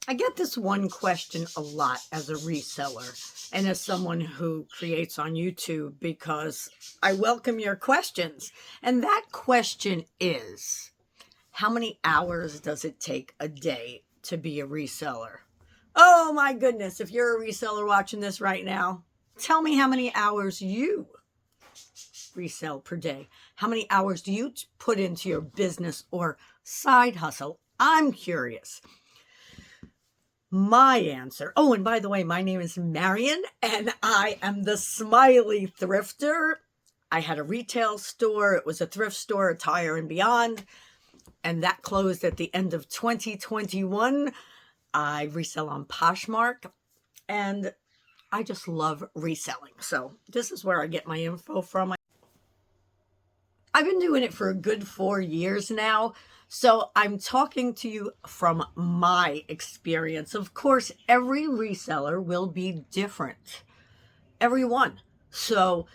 I get this one question a lot as a reseller and as someone who creates on YouTube because I welcome your questions. And that question is, how many hours does it take a day to be a reseller? Oh my goodness, if you're a reseller watching this right now, tell me how many hours you resell per day. How many hours do you put into your business or side hustle? I'm curious. My answer. Oh, and by the way, my name is Marion, and I am the Smiley Thrifter. I had a retail store. It was a thrift store, Attire and Beyond, and that closed at the end of 2021. I resell on Poshmark, and I just love reselling. So this is where I get my info from. I've been doing it for a good 4 years now. So I'm talking to you from my experience. Of course, every reseller will be different. Everyone. So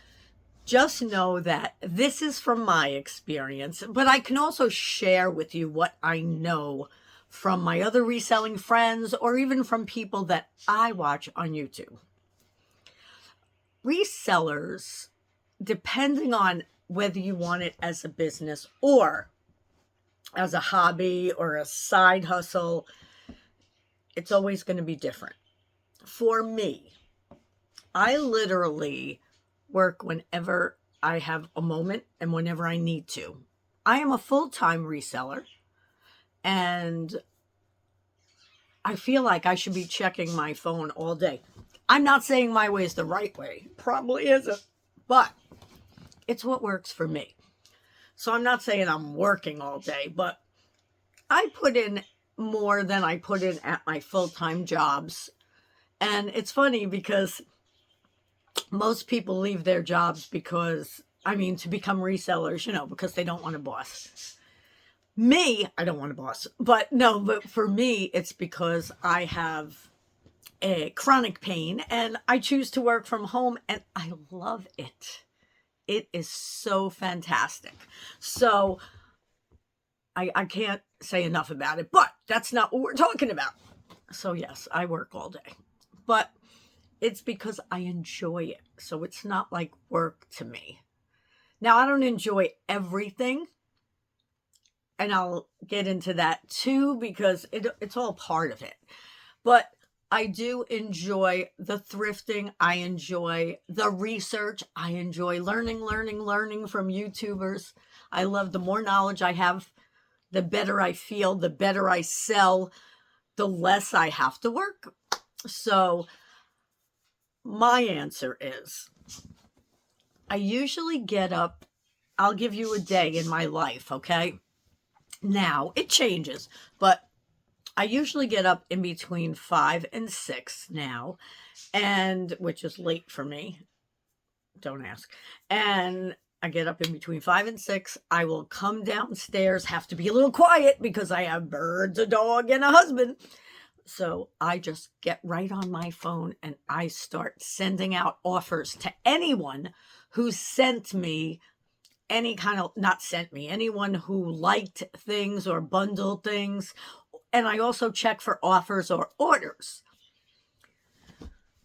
just know that this is from my experience, but I can also share with you what I know from my other reselling friends or even from people that I watch on YouTube. Resellers, depending on whether you want it as a business or as a hobby or a side hustle, it's always going to be different. For me, I literally work whenever I have a moment and whenever I need to. I am a full-time reseller, and I feel like I should be checking my phone all day. I'm not saying my way is the right way. Probably isn't, but it's what works for me. So I'm not saying I'm working all day, but I put in more than I put in at my full-time jobs. And it's funny because most people leave their jobs because, to become resellers, because they don't want a boss. Me, I don't want a boss. But for me, it's because I have a chronic pain and I choose to work from home and I love it. It is so fantastic. So I can't say enough about it, but that's not what we're talking about. So yes, I work all day, but it's because I enjoy it. So it's not like work to me. Now, I don't enjoy everything, and I'll get into that too because it's all part of it. But I do enjoy the thrifting. I enjoy the research. I enjoy learning from YouTubers. I love the more knowledge I have, the better I feel, the better I sell, the less I have to work. So my answer is, I usually get up, I'll give you a day in my life, okay? Now, it changes, but I usually get up in between 5 and 6 now, and which is late for me. Don't ask. And I get up in between 5 and 6. I will come downstairs, have to be a little quiet because I have birds, a dog, and a husband. So I just get right on my phone and I start sending out offers to anyone who sent me anyone who liked things or bundled things. And I also check for offers or orders.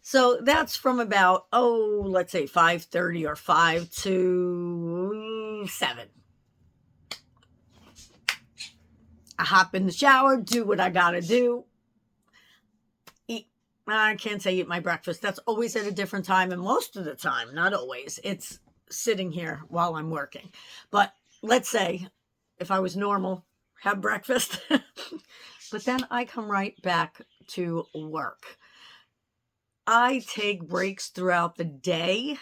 So that's from about, let's say 5:30 or 5 to 7. I hop in the shower, do what I gotta do. I can't say eat my breakfast. That's always at a different time. And most of the time, not always, it's sitting here while I'm working. But let's say if I was normal, have breakfast. But then I come right back to work. I take breaks throughout the day,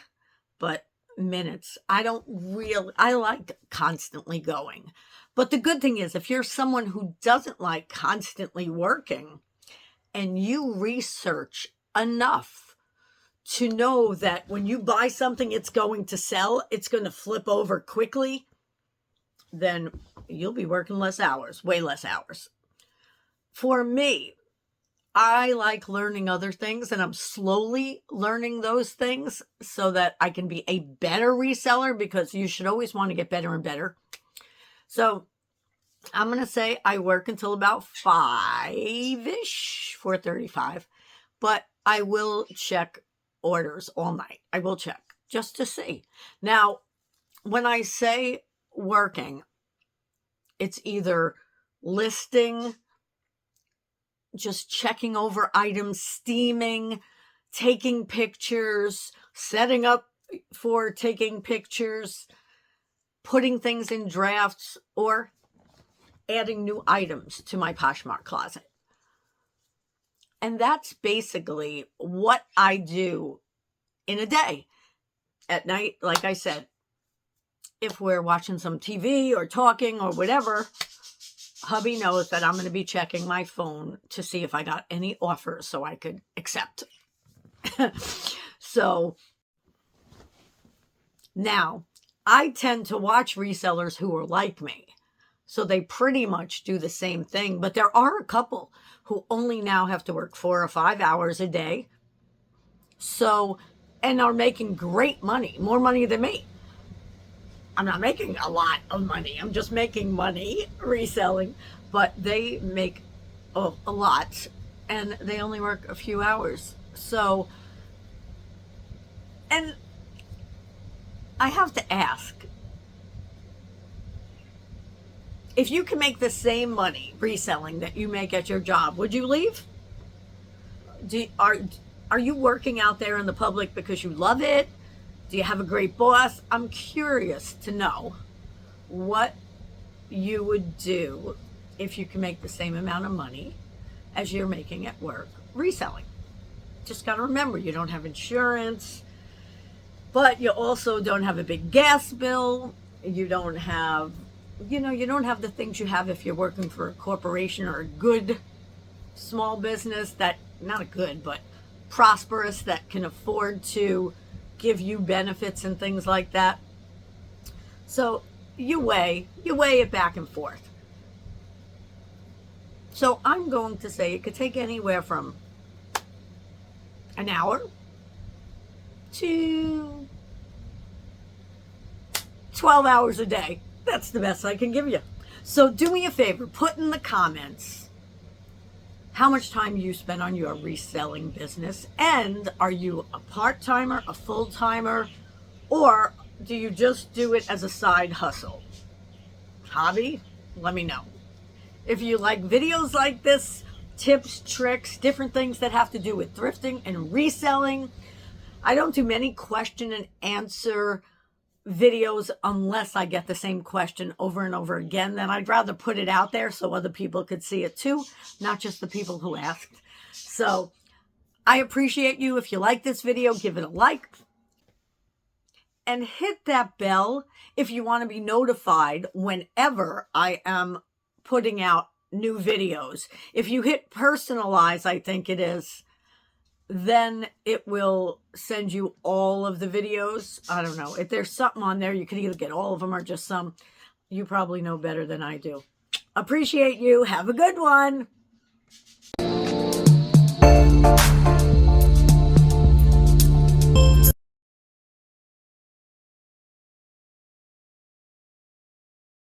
but minutes. I like constantly going. But the good thing is, if you're someone who doesn't like constantly working and you research enough to know that when you buy something, it's going to sell, it's going to flip over quickly, then you'll be working less hours, way less hours. For me, I like learning other things, and I'm slowly learning those things so that I can be a better reseller, because you should always want to get better and better. So I'm going to say I work until about 5-ish, 4:35, but I will check orders all night. I will check just to see. Now, when I say working, it's either listing, just checking over items, steaming, taking pictures, setting up for taking pictures, putting things in drafts, or adding new items to my Poshmark closet. And that's basically what I do in a day. At night, like I said, if we're watching some TV or talking or whatever, hubby knows that I'm going to be checking my phone to see if I got any offers so I could accept. So now I tend to watch resellers who are like me. So they pretty much do the same thing. But there are a couple who only now have to work 4 or 5 hours a day. So, and are making great money, more money than me. I'm not making a lot of money. I'm just making money reselling. But they make a lot. And they only work a few hours. So, and I have to ask, if you can make the same money reselling that you make at your job, would you leave? Are you working out there in the public because you love it? Do you have a great boss? I'm curious to know what you would do if you can make the same amount of money as you're making at work reselling. Just got to remember, you don't have insurance, but you also don't have a big gas bill. You don't have the things you have if you're working for a corporation or a good small business that, not a good, but prosperous, that can afford to give you benefits and things like that. So you weigh it back and forth. So I'm going to say it could take anywhere from an hour to 12 hours a day. That's the best I can give you. So do me a favor, put in the comments how much time you spend on your reselling business. And are you a part-timer, a full-timer, or do you just do it as a side hustle? Hobby? Let me know. If you like videos like this, tips, tricks, different things that have to do with thrifting and reselling. I don't do many question and answer videos unless I get the same question over and over again. Then I'd rather put it out there so other people could see it too, not just the people who asked. So I appreciate you. If you like this video, give it a like and hit that bell if you want to be notified whenever I am putting out new videos. If you hit personalize, I think it is, then it will send you all of the videos. I don't know. If there's something on there, you could either get all of them or just some. You probably know better than I do. Appreciate you. Have a good one.